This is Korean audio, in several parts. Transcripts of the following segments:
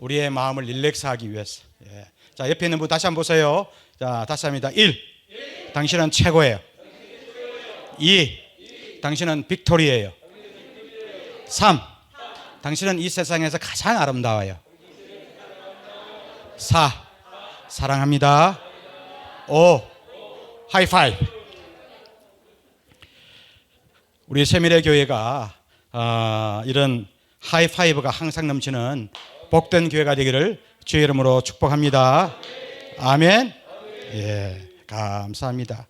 우리의 마음을 릴렉스하기 위해서. 예. 자, 옆에 있는 분 다시 한번 보세요. 자, 다시 합니다. 1. 당신은 최고예요. 2. 당신은 빅토리예요. 3. 당신은 이 세상에서 가장 아름다워요. 4. 사랑합니다. 5. 하이파이브. 우리 세미래 교회가 이런 하이파이브가 항상 넘치는 복된 교회가 되기를 주의 이름으로 축복합니다. 아멘. 예, 감사합니다.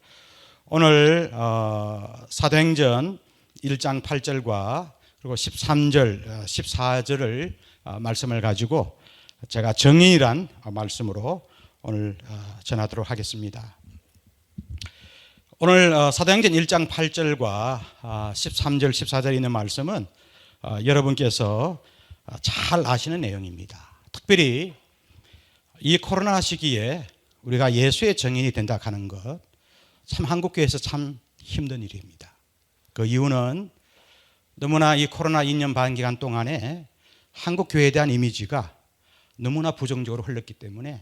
오늘 사도행전 1장 8절과 그리고 13절, 14절을 말씀을 가지고 제가 정의란 말씀으로 오늘 전하도록 하겠습니다. 오늘 사도행전 1장 8절과 13절, 14절에 있는 말씀은 여러분께서 잘 아시는 내용입니다. 특별히 이 코로나 시기에 우리가 예수의 증인이 된다 하는 것, 참 한국교회에서 참 힘든 일입니다. 그 이유는 너무나 이 코로나 2년 반 기간 동안에 한국교회에 대한 이미지가 너무나 부정적으로 흘렀기 때문에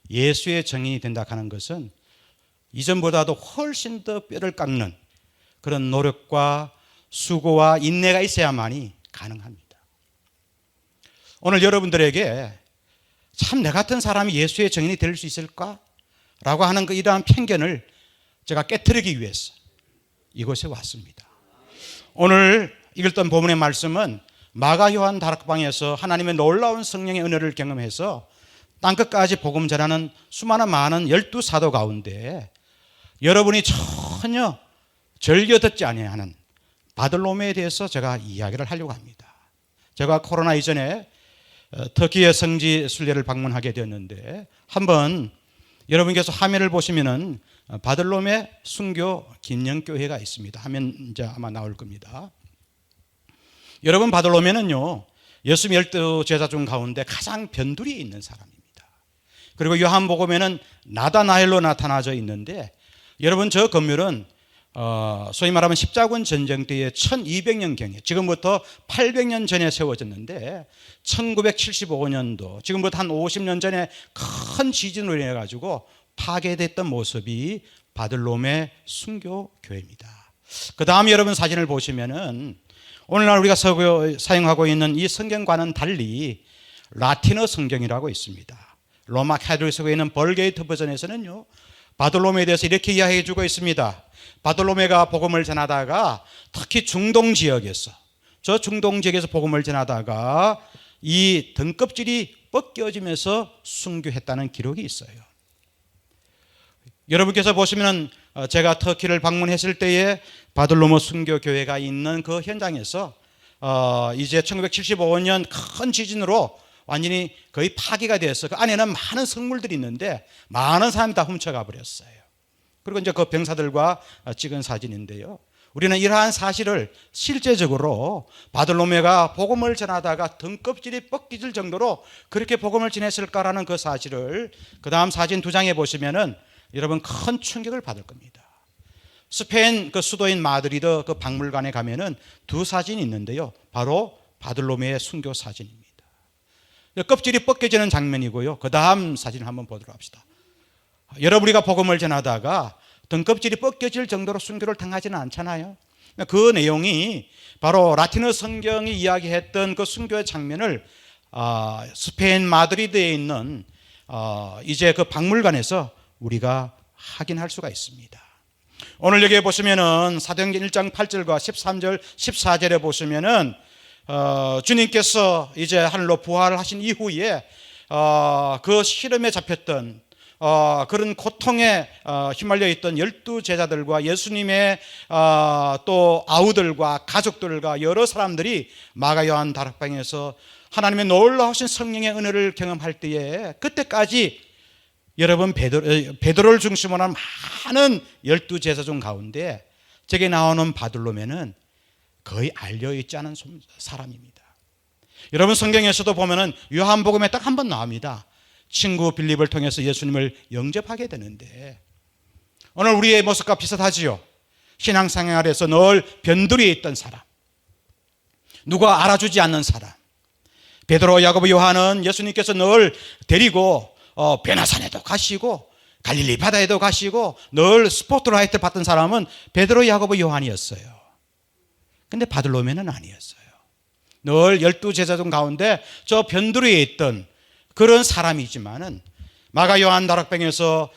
예수의 증인이 된다 하는 것은 이전보다도 훨씬 더 뼈를 깎는 그런 노력과 수고와 인내가 있어야만이 가능합니다. 오늘 여러분들에게 참 내 같은 사람이 예수의 증인이 될 수 있을까? 라고 하는 이러한 편견을 제가 깨트리기 위해서 이곳에 왔습니다. 오늘 읽었던 본문의 말씀은 마가 요한 다락방에서 하나님의 놀라운 성령의 은혜를 경험해서 땅끝까지 복음 전하는 수많은 많은 12사도 가운데 여러분이 전혀 즐겨 듣지 아니하는 바들로메에 대해서 제가 이야기를 하려고 합니다. 제가 코로나 이전에 터키의 성지 순례를 방문하게 되었는데 한번 여러분께서 화면을 보시면은 바들로메 순교 김영교회가 있습니다. 하면 이제 아마 나올 겁니다. 여러분, 바들로메는요 예수님 12제자 중 가운데 가장 변두리에 있는 사람입니다. 그리고 요한복음에는 나다나엘로 나타나져 있는데 여러분, 저 건물은 소위 말하면 십자군 전쟁 때에 1200년경에 지금부터 800년 전에 세워졌는데 1975년도 지금부터 한 50년 전에 큰 지진으로 인해 가지고 파괴됐던 모습이 바들로메 순교교회입니다. 그 다음 여러분 사진을 보시면은 오늘날 우리가 사용하고 있는 이 성경과는 달리 라틴어 성경이라고 있습니다. 로마 카톨릭 교회는 벌게이트 버전에서는요 바들로메에 대해서 이렇게 이야기해 주고 있습니다. 바들로메가 복음을 전하다가 특히 중동 지역에서 복음을 전하다가 이 등껍질이 벗겨지면서 순교했다는 기록이 있어요. 여러분께서 보시면 제가 터키를 방문했을 때에 바들로메 순교교회가 있는 그 현장에서 이제 1975년 큰 지진으로 완전히 거의 파괴가 되어서 그 안에는 많은 성물들이 있는데 많은 사람이 다 훔쳐가 버렸어요. 그리고 이제 그 병사들과 찍은 사진인데요. 우리는 이러한 사실을 실제적으로 바들로메가 복음을 전하다가 등껍질이 벗겨질 정도로 그렇게 복음을 전했을까라는 그 사실을 그 다음 사진 2장에 보시면은 여러분 큰 충격을 받을 겁니다. 스페인 그 수도인 마드리드 그 박물관에 가면은 2 사진이 있는데요. 바로 바들로메의 순교 사진입니다. 껍질이 벗겨지는 장면이고요. 그 다음 사진을 한번 보도록 합시다. 여러분, 우리가 복음을 전하다가 등껍질이 벗겨질 정도로 순교를 당하지는 않잖아요. 그 내용이 바로 라틴어 성경이 이야기했던 그 순교의 장면을 스페인 마드리드에 있는 이제 그 박물관에서 우리가 확인할 수가 있습니다. 오늘 여기에 보시면은 사도행전 1장 8절과 13절 14절에 보시면은 주님께서 이제 하늘로 부활하신 이후에 그 시름에 잡혔던 그런 고통에 휘말려 있던 12제자들과 예수님의 또 아우들과 가족들과 여러 사람들이 마가 요한 다락방에서 하나님의 놀라우신 성령의 은혜를 경험할 때에 그때까지 여러분 베드로를 중심으로 한 많은 12제자 중 가운데 저게 나오는 바들로메는 거의 알려있지 않은 사람입니다. 여러분, 성경에서도 보면은 요한복음에 딱 한 번 나옵니다. 친구 빌립을 통해서 예수님을 영접하게 되는데 오늘 우리의 모습과 비슷하지요. 신앙생활에서 늘 변두리에 있던 사람, 누가 알아주지 않는 사람, 베드로, 야고보, 요한은 예수님께서 늘 데리고 베나산에도 가시고 갈릴리 바다에도 가시고 늘 스포트라이트를 받던 사람은 베드로, 야고보, 요한이었어요. 근데 바들로메는 아니었어요. 늘 12제자 중 가운데 저 변두리에 있던 그런 사람이지만은 마가 요한 다락방에서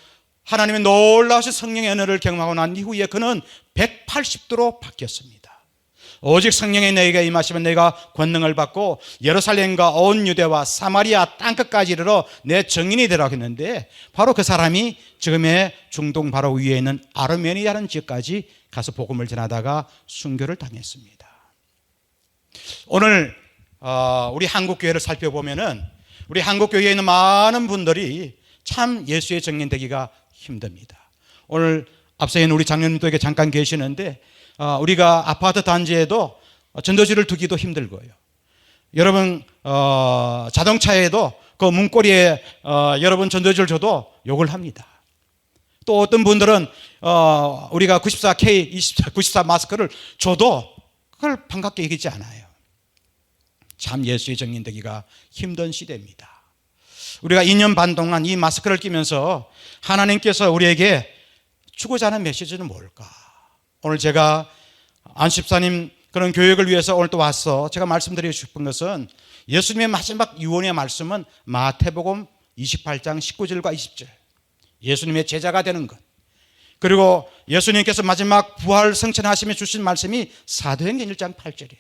하나님의 놀라우신 성령의 은혜를 경험하고 난 이후에 그는 180도로 바뀌었습니다. 오직 성령의 너희가 임하시면 너희가 권능을 받고 예루살렘과 온 유대와 사마리아 땅끝까지 이르러 내 증인이 되라고 했는데, 바로 그 사람이 지금의 중동 바로 위에 있는 아르메니아라는 지역까지 가서 복음을 전하다가 순교를 당했습니다. 오늘 우리 한국교회를 살펴보면은 우리 한국교회에 있는 많은 분들이 참 예수의 증인되기가 힘듭니다. 오늘 앞서 있는 우리 장로님들에게 잠깐 계시는데 우리가 아파트 단지에도 전도지를 두기도 힘들고요. 여러분 자동차에도 그 문고리에 여러분 전도지를 줘도 욕을 합니다. 또 어떤 분들은 우리가 94K, 94 마스크를 줘도 그걸 반갑게 여기지 않아요. 참 예수의 증인되기가 힘든 시대입니다. 우리가 2년 반 동안 이 마스크를 끼면서 하나님께서 우리에게 주고자 하는 메시지는 뭘까? 오늘 제가 안십사님 그런 교육을 위해서 오늘 또 와서 제가 말씀드리고 싶은 것은 예수님의 마지막 유언의 말씀은 마태복음 28장 19절과 20절, 예수님의 제자가 되는 것, 그리고 예수님께서 마지막 부활 승천하시며 주신 말씀이 사도행전 1장 8절이에요.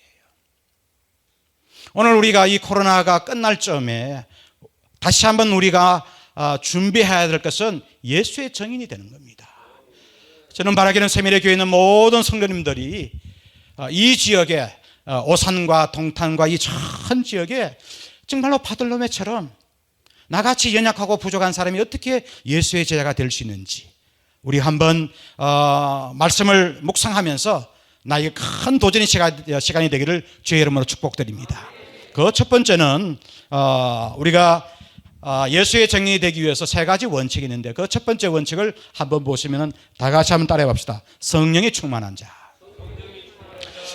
오늘 우리가 이 코로나가 끝날 즈음에 다시 한번 우리가 준비해야 될 것은 예수의 증인이 되는 겁니다. 저는 바라기는 세미래 교회에 있는 모든 성도님들이 이 지역에 오산과 동탄과 이 전 지역에 정말로 바들로메처럼 나같이 연약하고 부족한 사람이 어떻게 예수의 제자가 될 수 있는지 우리 한번 말씀을 묵상하면서 나에게 큰 도전의 시간이 되기를 주의 이름으로 축복드립니다. 그 첫 번째는 우리가 예수의 증인이 되기 위해서 세 가지 원칙이 있는데 그 첫 번째 원칙을 한번 보시면 다 같이 한번 따라해 봅시다. 성령이 충만한 자.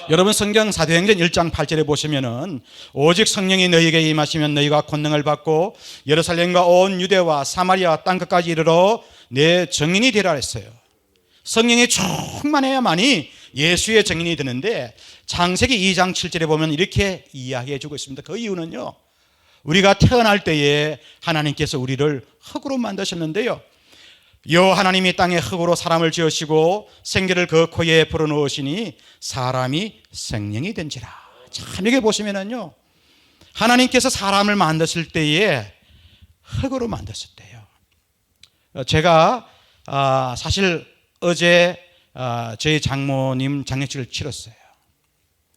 여러분 성경 사도행전 1장 8절에 보시면은 오직 성령이 너희에게 임하시면 너희가 권능을 받고 예루살렘과 온 유대와 사마리아 땅끝까지 이르러 내 증인이 되라 했어요. 성령이 충만해야만이 예수의 증인이 되는데 창세기 2장 7절에 보면 이렇게 이야기해 주고 있습니다. 그 이유는요, 우리가 태어날 때에 하나님께서 우리를 흙으로 만드셨는데요, 여 하나님이 땅에 흙으로 사람을 지으시고 생기를 그 코에 불어넣으시니 사람이 생명이 된지라. 참 여기 보시면은요, 하나님께서 사람을 만드실 때에 흙으로 만드셨대요. 제가 사실 어제 저희 장모님 장례식을 치렀어요.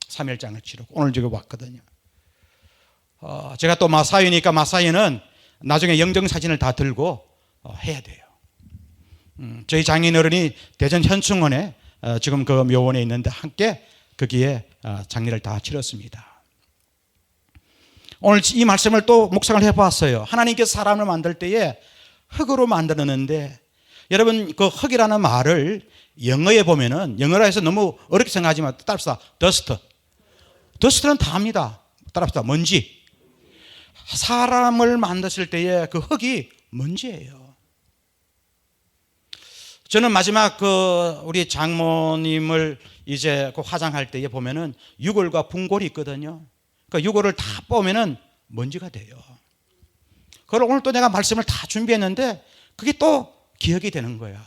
3일장을 치르고 오늘 지금 왔거든요. 제가 또 마사이니까 마사이는 나중에 영정사진을 다 들고 해야 돼요. 저희 장인어른이 대전 현충원에 지금 그 묘원에 있는데 함께 거기에 장례를 다 치렀습니다. 오늘 이 말씀을 또 묵상을 해봤어요. 하나님께서 사람을 만들 때에 흙으로 만드는데, 여러분 그 흙이라는 말을 영어에 보면은, 영어라 해서 너무 어렵게 생각하지 마. 따라합시다. 더스트는 다 합니다. 따라합시다. 먼지. 사람을 만드실 때에 그 흙이 먼지예요. 저는 마지막 우리 장모님을 이제 화장할 때에 보면은 유골과 분골이 있거든요. 그 유골을 다 뽑으면은 먼지가 돼요. 그걸 오늘 또 내가 말씀을 다 준비했는데 그게 또 기억이 되는 거야.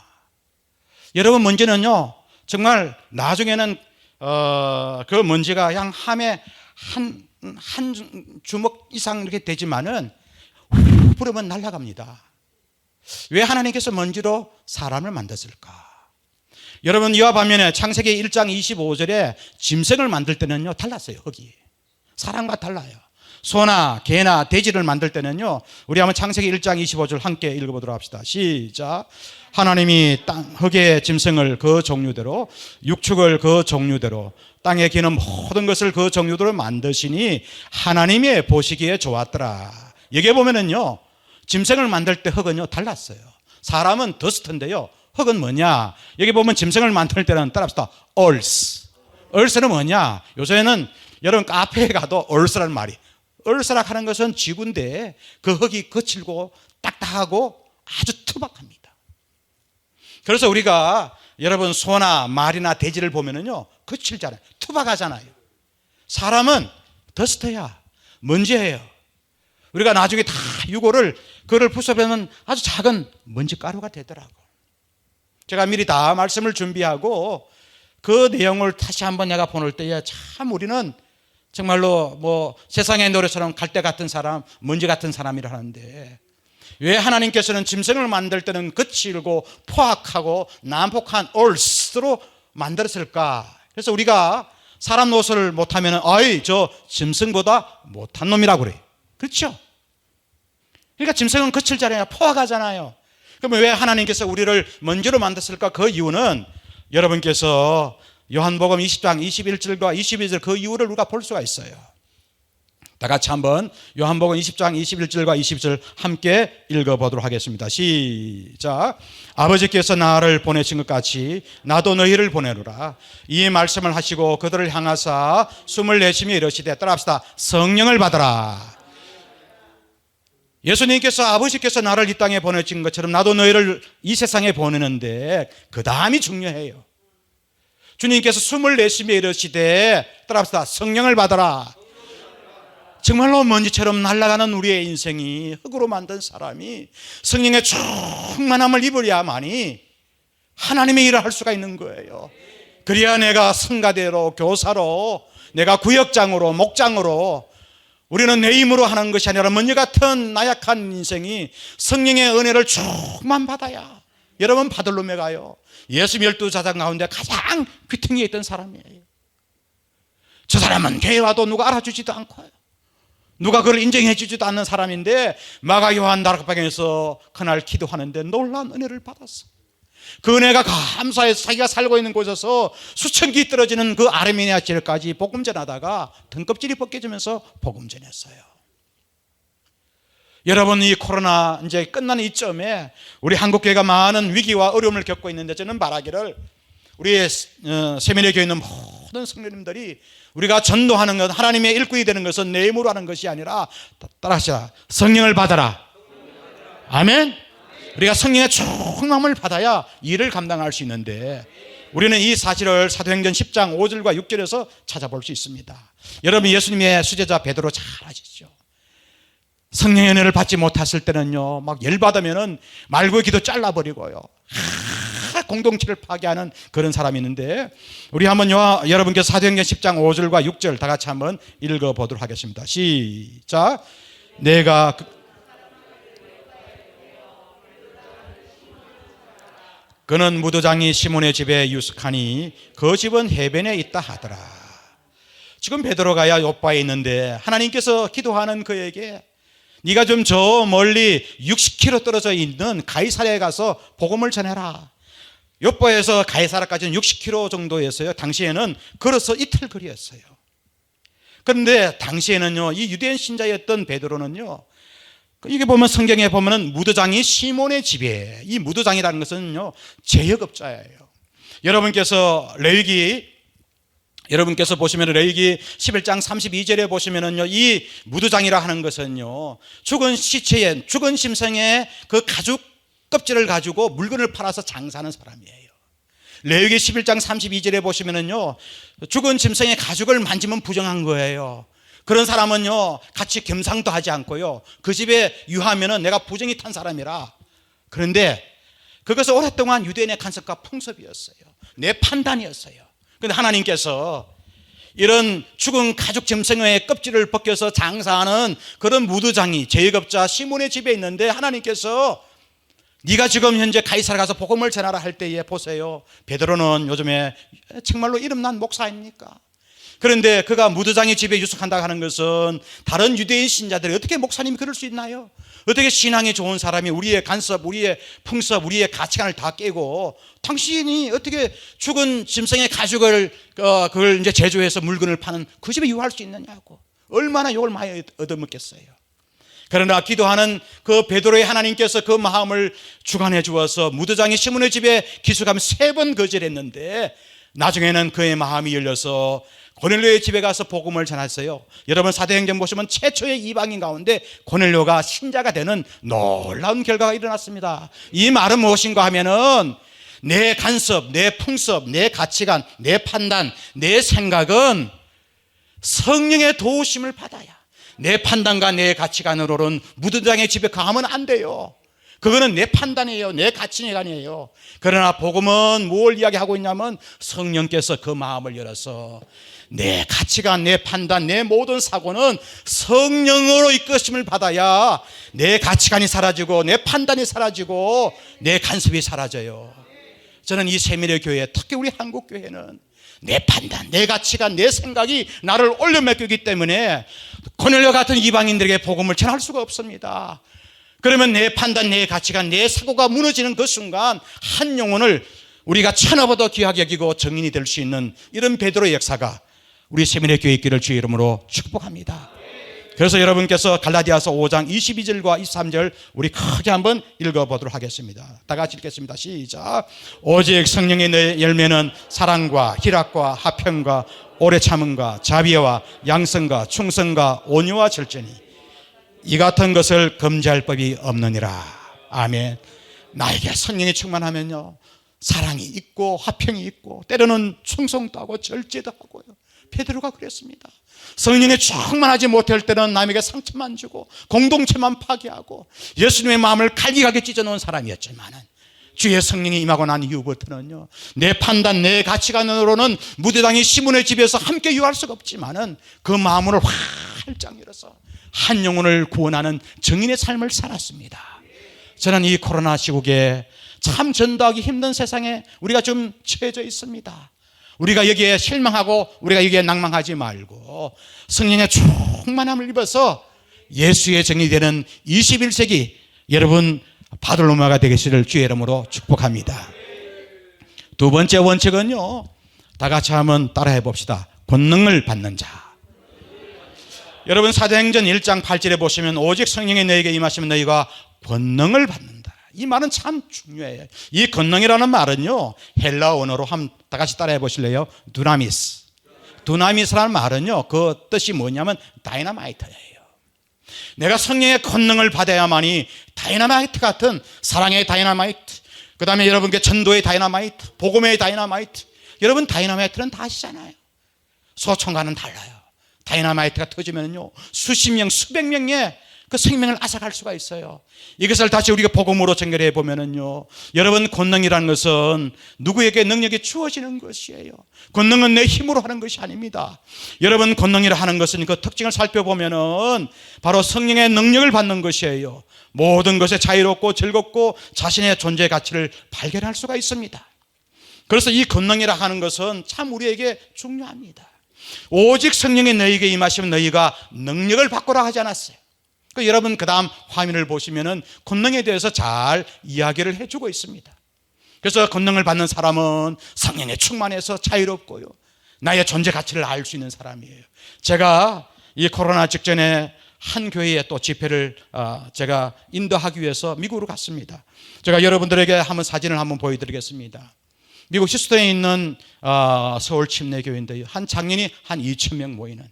여러분 먼지는요, 정말 나중에는 그 먼지가 그냥 함에 한 주먹 이상 이렇게 되지만은 후 부르면 날아갑니다. 왜 하나님께서 먼지로 사람을 만드실까? 여러분 이와 반면에 창세기 1장 25절에 짐승을 만들 때는요 달랐어요. 흙이 사람과 달라요. 소나 개나 돼지를 만들 때는요, 우리 한번 창세기 1장 25절 함께 읽어보도록 합시다. 시작. 하나님이 땅 흙의 짐승을 그 종류대로 육축을 그 종류대로 땅에 기는 모든 것을 그 종류대로 만드시니 하나님이 보시기에 좋았더라. 여기에 보면은요, 짐승을 만들 때 흙은요 달랐어요. 사람은 더스트인데요, 흙은 뭐냐? 여기 보면 짐승을 만들 때는 따라합시다. 얼스는 뭐냐? 요새는 여러분 카페에 가도 얼스라는 말이, 얼스락하는 것은 지구인데 그 흙이 거칠고 딱딱하고 아주 투박합니다. 그래서 우리가 여러분 소나 말이나 돼지를 보면은요 거칠잖아요. 투박하잖아요. 사람은 더스트야, 먼지예요. 우리가 나중에 다 유골을 그를 부숴보면 아주 작은 먼지가루가 되더라고. 제가 미리 다 말씀을 준비하고 그 내용을 다시 한번 내가 보낼 때에 참 우리는 정말로 뭐 세상의 노래처럼 갈대 같은 사람, 먼지 같은 사람이라 하는데 왜 하나님께서는 짐승을 만들 때는 거칠고 포악하고 난폭한 얼스로 만들었을까? 그래서 우리가 사람 노릇을 못하면 아이 저 짐승보다 못한 놈이라고 그래요. 그렇죠? 그러니까 짐승은 거칠잖아요. 포악하잖아요. 그러면 왜 하나님께서 우리를 먼지로 만드셨을까? 그 이유는 여러분께서 요한복음 20장 21절과 22절 그 이유를 우리가 볼 수가 있어요. 다 같이 한번 요한복음 20장 21절과 22절 함께 읽어보도록 하겠습니다. 시작. 아버지께서 나를 보내신 것 같이 나도 너희를 보내노라. 이 말씀을 하시고 그들을 향하사 숨을 내쉬며 이르시되 따라합시다. 성령을 받아라. 예수님께서 아버지께서 나를 이 땅에 보내신 것처럼 나도 너희를 이 세상에 보내는데 그 다음이 중요해요. 주님께서 숨을 내쉬며 이르시되 따라합시다. 성령을 받아라. 정말로 먼지처럼 날아가는 우리의 인생이 흙으로 만든 사람이 성령의 충만함을 입으려야만이 하나님의 일을 할 수가 있는 거예요. 그래야 내가 성가대로 교사로 내가 구역장으로 목장으로 우리는 내 힘으로 하는 것이 아니라 먼지 같은 나약한 인생이 성령의 은혜를 충만받아야 여러분 바들로메 가요. 예수 12제자 가운데 가장 귀퉁이에 있던 사람이에요. 저 사람은 교회 와도 누가 알아주지도 않고요. 누가 그걸 인정해 주지도 않는 사람인데 마가 요한 다락방에서 그날 기도하는데 놀라운 은혜를 받았어. 그 은혜가 감사해서 자기가 살고 있는 곳에서 수천 기 떨어지는 그 아르메니아 지역까지 복음 전하다가 등껍질이 벗겨지면서 복음 전했어요. 여러분 이 코로나 이제 끝나는 이점에 우리 한국교회가 많은 위기와 어려움을 겪고 있는데 저는 바라기를 우리 세미네 교회 있는 모든 성도님들이 우리가 전도하는 것 하나님의 일꾼이 되는 것은 내 힘으로 하는 것이 아니라 따라하시라. 성령을 받아라. 아멘. 우리가 성령의 충만함을 받아야 일을 감당할 수 있는데 우리는 이 사실을 사도행전 10장 5절과 6절에서 찾아볼 수 있습니다. 여러분 예수님의 수제자 베드로 잘 아시죠? 성령의 은혜를 받지 못했을 때는요 막 열받으면은 말구의 기도 잘라버리고요 공동체를 파괴하는 그런 사람이 있는데 우리 한번 여러분께서 사도행전 10장 5절과 6절 다 같이 한번 읽어보도록 하겠습니다. 시작. 내가 그는 무도장이 시몬의 집에 유숙하니 그 집은 해변에 있다 하더라. 지금 베드로가 요바에 있는데 하나님께서 기도하는 그에게 네가 좀 저 멀리 60km 떨어져 있는 가이사랴에 가서 복음을 전해라. 요바에서 가이사랴까지는 60km 정도였어요. 당시에는 걸어서 이틀 거리였어요. 그런데 당시에는요 이 유대인 신자였던 베드로는요 이게 보면 성경에 보면은 무도장이 시몬의 집에 이 무도장이라는 것은요 제역업자예요. 여러분께서 보시면 레위기 11장 32절에 보시면은요 이 무도장이라 하는 것은요 죽은 시체에 죽은 심성의 그 가죽 껍질을 가지고 물건을 팔아서 장사하는 사람이에요. 레위기 11장 32절에 보시면은요 죽은 짐승의 가죽을 만지면 부정한 거예요. 그런 사람은요 같이 겸상도 하지 않고요 그 집에 유하면은 내가 부정이 탄 사람이라. 그런데 그것은 오랫동안 유대인의 간섭과 풍습이었어요. 내 판단이었어요. 그런데 하나님께서 이런 죽은 가죽 짐승의 껍질을 벗겨서 장사하는 그런 무도장이 제역업자 시몬의 집에 있는데 하나님께서 네가 지금 현재 가이사랴 가서 복음을 전하라 할 때에 보세요. 베드로는 요즘에 정말로 이름난 목사 아닙니까? 그런데 그가 무도장의 집에 유숙한다고 하는 것은 다른 유대인 신자들이 어떻게 목사님이 그럴 수 있나요? 어떻게 신앙이 좋은 사람이 우리의 간섭, 우리의 풍습, 우리의 가치관을 다 깨고 당신이 어떻게 죽은 짐승의 가죽을 그걸 이제 제조해서 물건을 파는 그 집에 유할 수 있느냐고 얼마나 욕을 많이 얻어먹겠어요. 그러나 기도하는 그 베드로의 하나님께서 그 마음을 주관해 주어서 무도장이 시몬의 집에 기숙하면 3번 거절했는데 나중에는 그의 마음이 열려서 고넬료의 집에 가서 복음을 전했어요. 여러분 사도행전 보시면 최초의 이방인 가운데 고넬료가 신자가 되는 놀라운 결과가 일어났습니다. 이 말은 무엇인가 하면은 내 간섭, 내 풍습, 내 가치관, 내 판단, 내 생각은 성령의 도우심을 받아야 내 판단과 내 가치관으로는 무드장의 집에 가면 안 돼요. 그거는 내 판단이에요. 내 가치관이에요. 그러나 복음은 뭘 이야기하고 있냐면 성령께서 그 마음을 열어서 내 가치관, 내 판단, 내 모든 사고는 성령으로 이끄심을 받아야 내 가치관이 사라지고 내 판단이 사라지고 내 간섭이 사라져요. 저는 이 세미래 교회, 특히 우리 한국 교회는 내 판단, 내 가치관, 내 생각이 나를 올려매기기 때문에 고넬료 같은 이방인들에게 복음을 전할 수가 없습니다. 그러면 내 판단, 내 가치관, 내 사고가 무너지는 그 순간 한 영혼을 우리가 천하보다 귀하게 여기고 정인이 될 수 있는 이런 베드로의 역사가 우리 세미래 교회 있기를 주의 이름으로 축복합니다. 그래서 여러분께서 갈라디아서 5장 22절과 23절 우리 크게 한번 읽어보도록 하겠습니다. 다 같이 읽겠습니다. 시작. 오직 성령의 열매는 사랑과 희락과 화평과 오래 참음과 자비와 양성과 충성과 온유와 절제니 이 같은 것을 금지할 법이 없느니라. 아멘. 나에게 성령이 충만하면요 사랑이 있고 화평이 있고 때로는 충성도 하고 절제도 하고요. 베드로가 그랬습니다. 성령에 충만하지 못할 때는 남에게 상처만 주고 공동체만 파괴하고 예수님의 마음을 갈기갈기 찢어놓은 사람이었지만은 주의 성령이 임하고 난 이후부터는요 내 판단, 내 가치관으로는 무대당이 시몬의 집에서 함께 유할 수가 없지만은 그 마음을 활짝 열어서 한 영혼을 구원하는 정인의 삶을 살았습니다. 저는 이 코로나 시국에 참 전도하기 힘든 세상에 우리가 좀 처해져 있습니다. 우리가 여기에 실망하고 우리가 여기에 낭망하지 말고 성령의 충만함을 입어서 예수의 정이 되는 21세기 여러분 바들로마가 되시기를 주의 이름으로 축복합니다. 두 번째 원칙은요 다 같이 한번 따라해 봅시다. 권능을 받는 자. 여러분 사도행전 1장 8절에 보시면 오직 성령이 너에게 임하시면 너희가 권능을 받는다. 이 말은 참 중요해요. 이 권능이라는 말은요 헬라 언어로 한번 다 같이 따라해 보실래요? 두나미스. 두나미스라는 말은요 그 뜻이 뭐냐면 다이너마이트예요. 내가 성령의 권능을 받아야만이 다이너마이트 같은 사랑의 다이너마이트, 그 다음에 여러분께 전도의 다이너마이트, 복음의 다이너마이트. 여러분 다이너마이트는 다 아시잖아요. 소총과는 달라요. 다이너마이트가 터지면요 수십 명 수백 명의 그 생명을 앗아갈 수가 있어요. 이것을 다시 우리가 복음으로 전결해 보면은요 여러분 권능이라는 것은 누구에게 능력이 주어지는 것이에요. 권능은 내 힘으로 하는 것이 아닙니다. 여러분 권능이라 하는 것은 그 특징을 살펴보면은 바로 성령의 능력을 받는 것이에요. 모든 것에 자유롭고 즐겁고 자신의 존재 가치를 발견할 수가 있습니다. 그래서 이 권능이라 하는 것은 참 우리에게 중요합니다. 오직 성령이 너희에게 임하시면 너희가 능력을 받고라 하지 않았어요. 여러분 그 다음 화면을 보시면은 권능에 대해서 잘 이야기를 해주고 있습니다. 그래서 권능을 받는 사람은 성령에 충만해서 자유롭고요 나의 존재 가치를 알 수 있는 사람이에요. 제가 이 코로나 직전에 한 교회에 또 집회를 제가 인도하기 위해서 미국으로 갔습니다. 제가 여러분들에게 한번 사진을 한번 보여드리겠습니다. 미국 휴스턴에 있는 서울 침례교회인데요 한 장년이 한 2,000명 모이는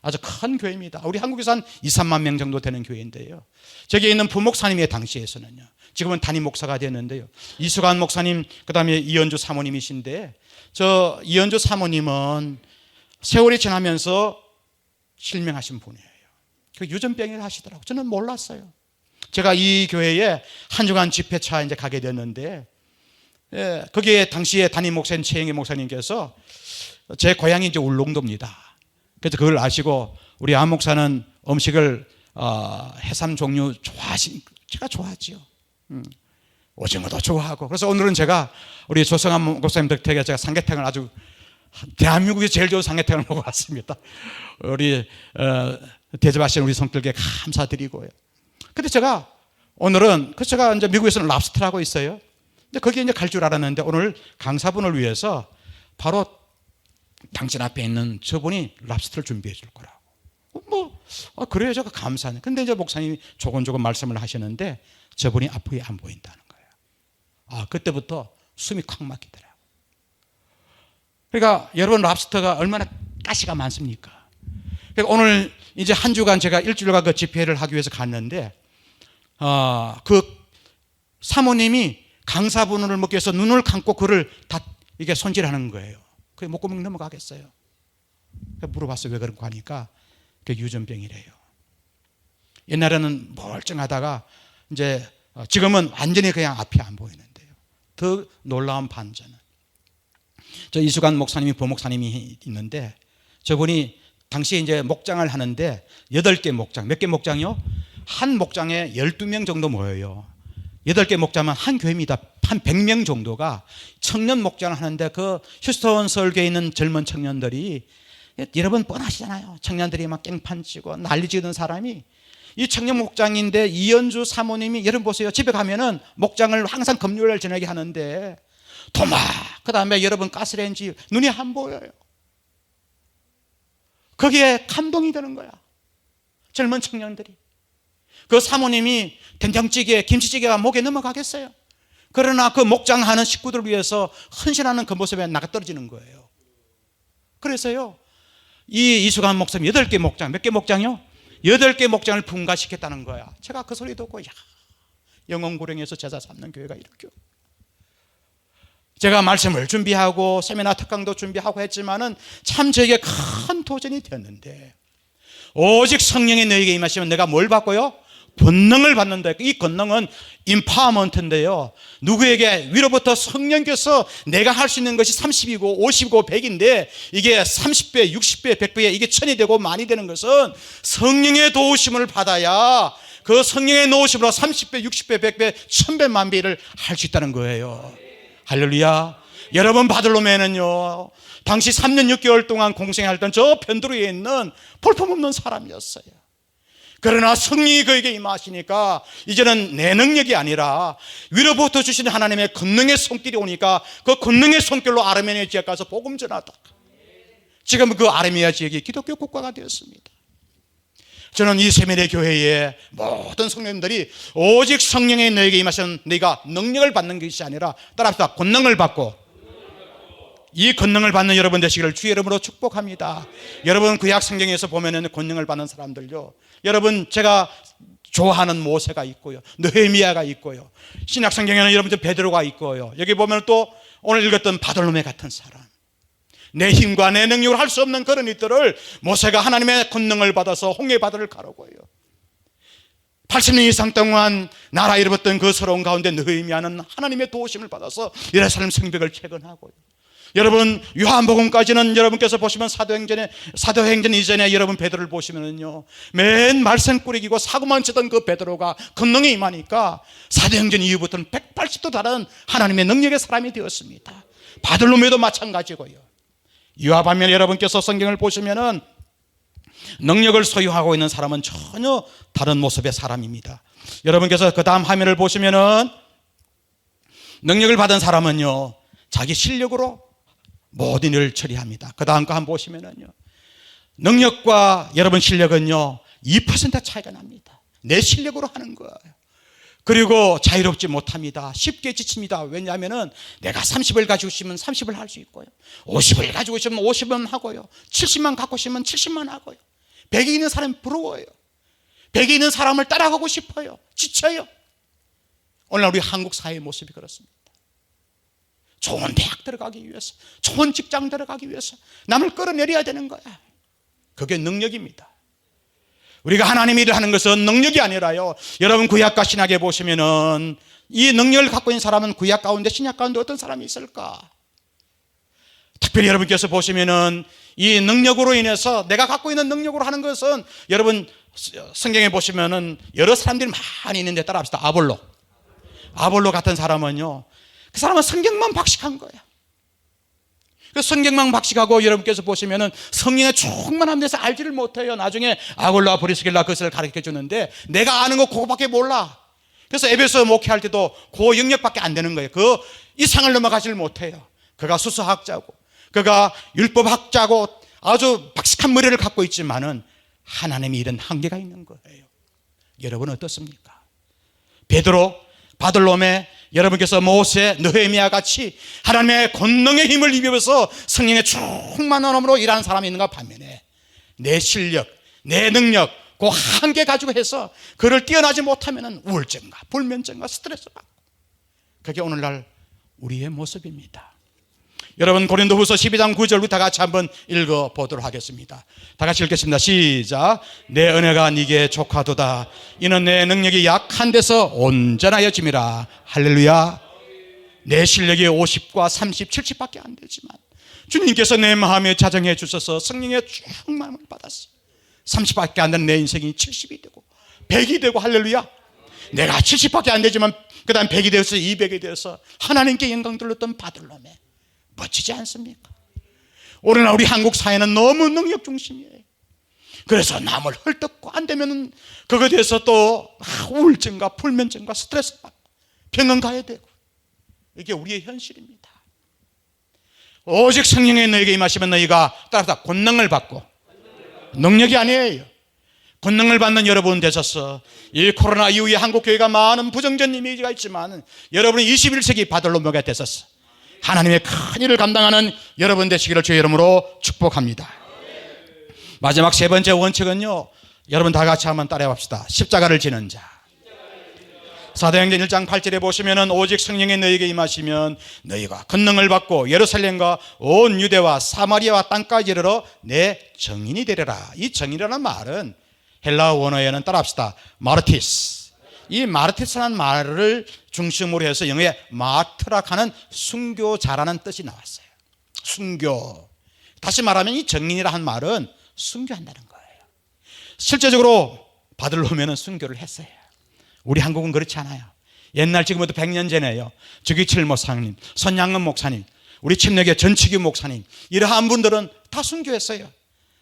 아주 큰 교회입니다. 우리 한국에서 한 2, 3만 명 정도 되는 교회인데요 저기에 있는 부목사님의 당시에서는요 지금은 담임 목사가 됐는데요 이수관 목사님 그 다음에 이현주 사모님이신데 저 이현주 사모님은 세월이 지나면서 실명하신 분이에요. 그 유전병을 하시더라고요. 저는 몰랐어요. 제가 이 교회에 한 주간 집회차 이제 가게 됐는데 거기에 당시에 담임 목사님 최영희 목사님께서 제 고향이 이제 울릉도입니다. 그래서 그걸 아시고 우리 안 목사는 음식을 해삼 종류 제가 좋아하지요. 오징어도 좋아하고. 그래서 오늘은 제가 우리 조성한 목사님 덕택에 제가 삼계탕을 아주 대한민국에 제일 좋은 삼계탕을 먹어봤습니다. 우리 대접하신 우리 성들께 감사드리고요. 근데 제가 오늘은 제가 이제 미국에서는 랍스터를 하고 있어요. 근데 거기에 이제 갈 줄 알았는데 오늘 강사분을 위해서 바로 당신 앞에 있는 저분이 랍스터를 준비해 줄 거라고. 그래요. 제가 감사하네. 근데 이제 목사님이 조곤조곤 말씀을 하시는데 저분이 앞이 안 보인다는 거예요. 그때부터 숨이 콱 막히더라고요. 그러니까 여러분 랍스터가 얼마나 가시가 많습니까? 오늘 이제 한 주간 제가 일주일간 그 집회를 하기 위해서 갔는데, 그 사모님이 강사분을 먹기 위해서 눈을 감고 그를 다 이게 손질하는 거예요. 그게 목구멍 넘어가겠어요. 물어봤어요. 왜 그런 거 하니까 그게 유전병이래요. 옛날에는 멀쩡하다가 이제 지금은 완전히 그냥 앞이 안 보이는데요. 더 놀라운 반전은, 저 이수관 목사님이 부목사님이 있는데, 저분이 당시에 이제 목장을 하는데 8개 목장, 몇 개 목장이요? 한 목장에 12명 정도 모여요. 8개 목장은 한 교회입니다. 한 100명 정도가 청년 목장을 하는데, 그 휴스턴 서울교회에 있는 젊은 청년들이, 여러분 뻔하시잖아요. 청년들이 막 깽판 치고 난리 지르는 사람이, 이 청년 목장인데 이연주 사모님이, 여러분 보세요. 집에 가면은 목장을 항상 금요일 저녁에 하는데 도마, 그 다음에 여러분 가스레인지, 눈이 안 보여요. 거기에 감동이 되는 거야. 젊은 청년들이. 그 사모님이 된장찌개, 김치찌개가 목에 넘어가겠어요. 그러나 그 목장하는 식구들을 위해서 헌신하는 그 모습에 나가 떨어지는 거예요. 그래서요, 이 이수관 목사님 8개 목장, 몇 개 목장이요? 8개 목장을 분가시켰다는 거야. 제가 그 소리 듣고, 야, 영원구령에서 제자 삼는 교회가 이렇게. 제가 말씀을 준비하고 세미나 특강도 준비하고 했지만은 참 저에게 큰 도전이 되었는데, 오직 성령이 너에게 임하시면 내가 뭘 받고요? 권능을 받는다. 이 권능은 임파워먼트인데요, 누구에게? 위로부터 성령께서 내가 할 수 있는 것이 30이고 50이고 100인데 이게 30배, 60배, 100배에 이게 1000이 되고 만이 되는 것은 성령의 도우심을 받아야 그 성령의 도우심으로 30배, 60배, 100배, 1000배, 만배를 할 수 있다는 거예요. 할렐루야. 여러분, 바들로메는요, 당시 3년 6개월 동안 공생활했던 저 변두리에 있는 볼품없는 사람이었어요. 그러나 성령이 그에게 임하시니까 이제는 내 능력이 아니라 위로부터 주신 하나님의 권능의 손길이 오니까 그 권능의 손길로 아르메니아 지역 가서 복음 전하다. 지금 그 아르메니아 지역이 기독교 국가가 되었습니다. 저는 이 세미네 교회의 모든 성령들이 오직 성령의 너에게 임하시면 네가 능력을 받는 것이 아니라, 따라합시다, 권능을 받고, 이 권능을 받는 여러분 되시기를 주의 이름으로 축복합니다. 여러분, 구약 성경에서 보면은 권능을 받는 사람들요, 여러분, 제가 좋아하는 모세가 있고요, 느헤미야가 있고요, 신약 성경에는 여러분 베드로가 있고요, 여기 보면 또 오늘 읽었던 바돌로메 같은 사람, 내 힘과 내 능력으로 할 수 없는 그런 일들을 모세가 하나님의 권능을 받아서 홍해 바다를 가르고요, 80년 이상 동안 나라 잃어버렸던 그 서러운 가운데 느헤미야는 하나님의 도우심을 받아서 예루살렘 성벽을 재건하고요. 여러분, 요한복음까지는 여러분께서 보시면 사도행전 이전에 여러분 베드로를 보시면은요, 맨 말썽 꾸리기고 사고만 치던 그 베드로가 권능이 임하니까 사도행전 이후부터는 180도 다른 하나님의 능력의 사람이 되었습니다. 바들로메도 마찬가지고요. 이와 반면 여러분께서 성경을 보시면은 능력을 소유하고 있는 사람은 전혀 다른 모습의 사람입니다. 여러분께서 그 다음 화면을 보시면은 능력을 받은 사람은요, 자기 실력으로 모든 일을 처리합니다. 그 다음 거 한번 보시면은요, 능력과 여러분 실력은요 2% 차이가 납니다. 내 실력으로 하는 거예요. 그리고 자유롭지 못합니다. 쉽게 지칩니다. 왜냐하면은 내가 30을 가지고 있으면 30을 할 수 있고요, 50을 가지고 있으면 50은 하고요, 70만 갖고 있으면 70만 하고요. 100이 있는 사람이 부러워요. 100이 있는 사람을 따라가고 싶어요. 지쳐요. 오늘 우리 한국 사회의 모습이 그렇습니다. 좋은 대학 들어가기 위해서, 좋은 직장 들어가기 위해서 남을 끌어내려야 되는 거야. 그게 능력입니다. 우리가 하나님 일을 하는 것은 능력이 아니라요, 여러분 구약과 신약에 보시면은 이 능력을 갖고 있는 사람은 구약 가운데 신약 가운데 어떤 사람이 있을까? 특별히 여러분께서 보시면은 이 능력으로 인해서, 내가 갖고 있는 능력으로 하는 것은, 여러분 성경에 보시면은 여러 사람들이 많이 있는데, 따라합시다. 아볼로 같은 사람은요, 그 사람은 성경만 박식한 거야. 그 성경만 박식하고 여러분께서 보시면은 성령의 충만함에 대해서 알지를 못해요. 나중에 아골로와 브리스길라 그것을 가르쳐 주는데 내가 아는 거 그거밖에 몰라. 그래서 에베소 목회할 때도 그 영역밖에 안 되는 거예요. 그 이상을 넘어가지를 못해요. 그가 수수학자고, 그가 율법학자고 아주 박식한 머리를 갖고 있지만은 하나님의 일은 한계가 있는 거예요. 여러분 어떻습니까? 베드로 바들롬에 여러분께서 모세, 느헤미야 같이 하나님의 권능의 힘을 입으면서 성령의 충만함으로 일하는 사람이 있는가 반면에 내 실력, 내 능력 그 한계 가지고 해서 그를 뛰어나지 못하면 우울증과 불면증과 스트레스 받고, 그게 오늘날 우리의 모습입니다. 여러분, 고린도후서 12장 9절부터 다 같이 한번 읽어보도록 하겠습니다. 다 같이 읽겠습니다. 시작. 내 은혜가 네게 족하도다. 이는 내 능력이 약한 데서 온전하여짐이라. 할렐루야. 내 실력이 50과 30, 70밖에 안 되지만 주님께서 내 마음에 자정해 주셔서 성령의 충만함을 받았어. 30밖에 안 되는 내 인생이 70이 되고 100이 되고, 할렐루야. 내가 70밖에 안 되지만 그 다음 100이 되어서 200이 되어서 하나님께 영광 돌렸던 바들롬에 멋지지 않습니까? 오늘날 우리 한국 사회는 너무 능력 중심이에요. 그래서 남을 헐뜯고 안 되면 그거에 대해서 또 우울증과 불면증과 스트레스 받고 병원 가야 되고, 이게 우리의 현실입니다. 오직 성령의 너에게 임하시면 너희가 따라서 권능을 받고, 능력이 아니에요, 권능을 받는 여러분 되셔서 이 코로나 이후에 한국교회가 많은 부정전 이미지가 있지만 여러분이 21세기 바들로메가 되셔서 하나님의 큰 일을 감당하는 여러분 되시기를 주의 이름으로 축복합니다. 마지막 세 번째 원칙은요, 여러분 다 같이 한번 따라해 봅시다. 십자가를 지는 자. 사도행전 1장 8절에 보시면은 오직 성령이 너희에게 임하시면 너희가 권능을 받고 예루살렘과 온 유대와 사마리아와 땅까지 이르러 내 증인이 되리라. 이 증인이라는 말은 헬라어 원어에는 따라합시다. 마르티스. 이 마르티스라는 말을 중심으로 해서 영어에 마트락하는 순교자라는 뜻이 나왔어요. 순교. 다시 말하면 이 증인이라 한 말은 순교한다는 거예요. 실제적으로 바들로메는 순교를 했어요. 우리 한국은 그렇지 않아요. 옛날 지금부터 100년 전에요, 주기칠 목사님, 손양은 목사님, 우리 침례교 전치규 목사님, 이러한 분들은 다 순교했어요.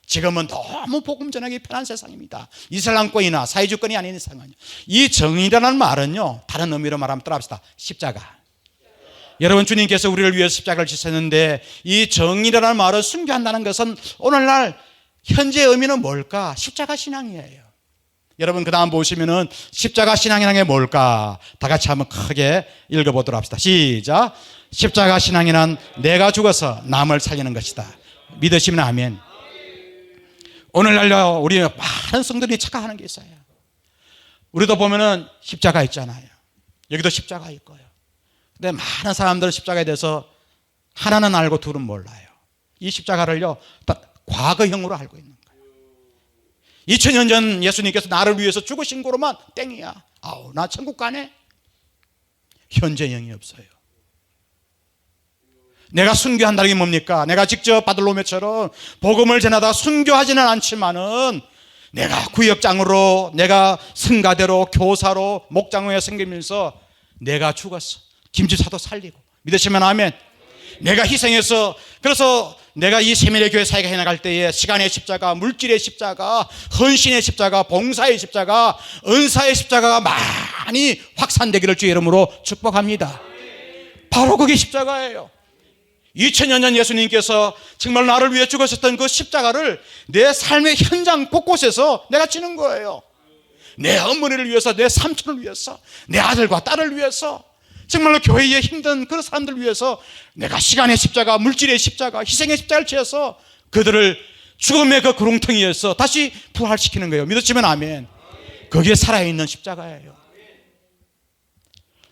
지금은 너무 복음 전하기 편한 세상입니다. 이슬람권이나 사회주권이 아닌 세상은요. 이 정의라는 말은요, 다른 의미로 말하면 따라합시다. 십자가. 여러분, 주님께서 우리를 위해서 십자가를 지셨는데 이 정의라는 말을 순교한다는 것은 오늘날 현재 의미는 뭘까? 십자가 신앙이에요. 여러분, 그 다음 보시면은 십자가 신앙이라는 게 뭘까? 다 같이 한번 크게 읽어보도록 합시다. 시작. 십자가 신앙이란 내가 죽어서 남을 살리는 것이다. 믿으시면 아멘. 오늘날요, 우리 많은 성도들이 착각하는 게 있어요. 우리도 보면은 십자가 있잖아요. 여기도 십자가 있고요. 근데 많은 사람들은 십자가에 대해서 하나는 알고 둘은 몰라요. 이 십자가를요, 과거형으로 알고 있는 거예요. 2000년 전 예수님께서 나를 위해서 죽으신 거로만 땡이야. 아우, 나 천국 가네. 현재형이 없어요. 내가 순교한다는 게 뭡니까? 내가 직접 바들로메처럼 복음을 전하다 순교하지는 않지만은 내가 구역장으로, 내가 승가대로, 교사로, 목장로에 섬기면서 내가 죽었어. 김지사도 살리고. 믿으시면 아멘. 내가 희생해서, 그래서 내가 이 세미래 교회 사역을 해나갈 때에 시간의 십자가, 물질의 십자가, 헌신의 십자가, 봉사의 십자가, 은사의 십자가가 많이 확산되기를 주의 이름으로 축복합니다. 바로 그게 십자가예요. 2000년 전 예수님께서 정말 나를 위해 죽으셨던 그 십자가를 내 삶의 현장 곳곳에서 내가 지는 거예요. 내 어머니를 위해서, 내 삼촌을 위해서, 내 아들과 딸을 위해서, 정말로 교회에 힘든 그런 사람들을 위해서 내가 시간의 십자가, 물질의 십자가, 희생의 십자가를 지어서 그들을 죽음의 그 구렁텅이에서 다시 부활시키는 거예요. 믿으시면 아멘. 그게 살아있는 십자가예요.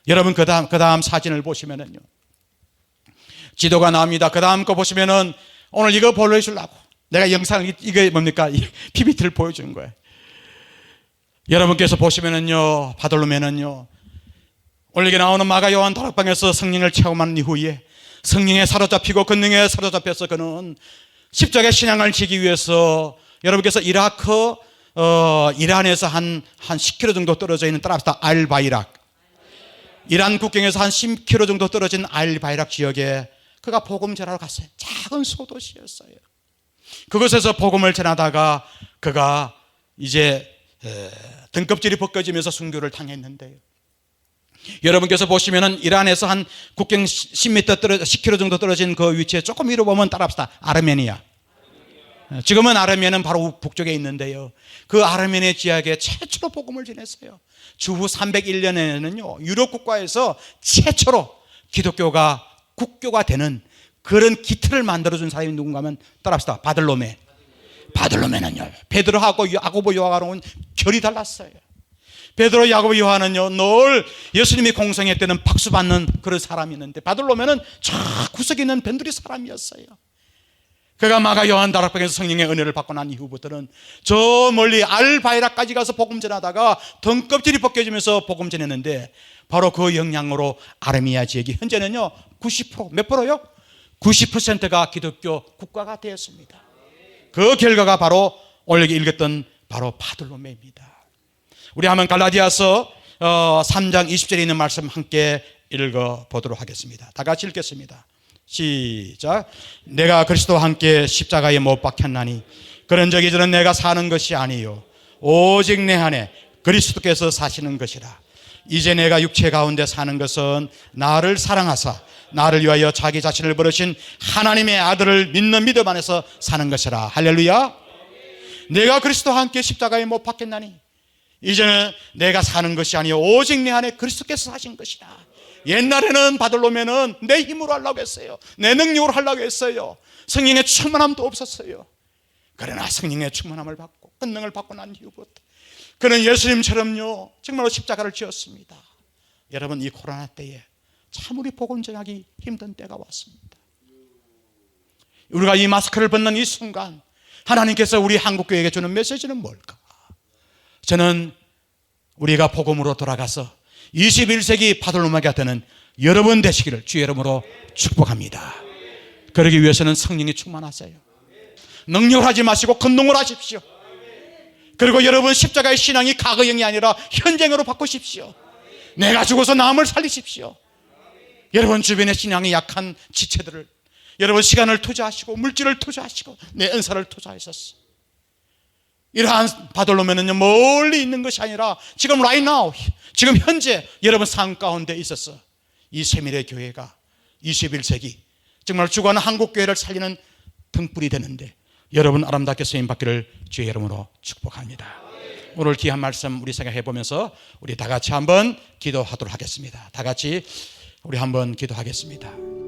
여러분, 그 다음 사진을 보시면은요, 지도가 나옵니다. 그 다음 거 보시면은 오늘 이거 보여주려고 내가 영상, 이게 뭡니까? PPT를 보여주는 거예요. 여러분께서 보시면은요, 바들로메는요, 오늘 여기 나오는 마가 요한 다락방에서 성령을 체험한 이후에 성령에 사로잡히고 권능에 사로잡혀서 그는 십자가의 신앙을 지기 위해서 여러분께서 이라크, 이란에서 한 10km 정도 떨어져 있는, 따라합시다, 알바이락. 이란 국경에서 한 10km 정도 떨어진 알바이락 지역에 그가 복음 전하러 갔어요. 작은 소도시였어요. 그곳에서 복음을 전하다가 그가 이제 등껍질이 벗겨지면서 순교를 당했는데요. 여러분께서 보시면은 이란에서 한 국경 10m 10km 정도 떨어진 그 위치에 조금 위로 보면 따라합시다. 아르메니아. 지금은 아르메니아는 바로 북쪽에 있는데요. 그 아르메니아 지역에 최초로 복음을 전했어요. 주후 301년에는요, 유럽 국가에서 최초로 기독교가 국교가 되는 그런 기틀을 만들어준 사람이 누군가 하면 따라합시다. 바들로메. 바들로메는요, 베드로하고 야고보 요한하고는 결이 달랐어요. 베드로, 야고보, 요한은요 늘 예수님이 공생애 때는 박수 받는 그런 사람이었는데, 바들로메는 저 구석에 있는 변두리 사람이었어요. 그가 마가 요한 다락방에서 성령의 은혜를 받고 난 이후부터는 저 멀리 알바이라까지 가서 복음 전하다가 등껍질이 벗겨지면서 복음 전했는데, 바로 그 영향으로 아르메니아 지역이 현재는요 90% 몇 프로요? 90%가 기독교 국가가 되었습니다. 그 결과가 바로 오늘 여기 읽었던 바로 바들로메입니다. 우리 한번 갈라디아서 3장 20절에 있는 말씀 함께 읽어보도록 하겠습니다. 다 같이 읽겠습니다. 시작. 내가 그리스도와 함께 십자가에 못 박혔나니 그런 적이 저는 내가 사는 것이 아니요 오직 내 안에 그리스도께서 사시는 것이라. 이제 내가 육체 가운데 사는 것은 나를 사랑하사 나를 위하여 자기 자신을 버리신 하나님의 아들을 믿는 믿음 안에서 사는 것이라. 할렐루야. 내가 그리스도와 함께 십자가에 못 박혔나니 이제는 내가 사는 것이 아니요 오직 내 안에 그리스도께서 사신 것이라. 옛날에는 바들로메는 내 힘으로 하려고 했어요. 내 능력으로 하려고 했어요. 성령의 충만함도 없었어요. 그러나 성령의 충만함을 받고 권능을 받고 난 이후부터 그는 예수님처럼요 정말로 십자가를 지었습니다. 여러분, 이 코로나 때에 참 우리 복음 전하기 힘든 때가 왔습니다. 우리가 이 마스크를 벗는 이 순간 하나님께서 우리 한국교회에게 주는 메시지는 뭘까? 저는 우리가 복음으로 돌아가서 21세기 바들로메가 되는 여러분 되시기를 주의 이름으로 축복합니다. 그러기 위해서는 성령이 충만하세요. 능력을 하지 마시고 권능을 하십시오. 그리고 여러분 십자가의 신앙이 과거형이 아니라 현재형으로 바꾸십시오. 내가 죽어서 남을 살리십시오. 여러분 주변의 신앙이 약한 지체들을 여러분 시간을 투자하시고 물질을 투자하시고 내 은사를 투자하셨어. 이러한 바들로메는요 멀리 있는 것이 아니라 지금 right now, 지금 현재 여러분 삶 가운데 있어서 이 세밀의 교회가 21세기 정말 죽어가는 한국교회를 살리는 등불이 되는데 여러분 아름답게 쓰임받기를 주의 이름으로 축복합니다. 오늘 귀한 말씀 우리 생각해 보면서 우리 다 같이 한번 기도하도록 하겠습니다. 다 같이 우리 한번 기도하겠습니다.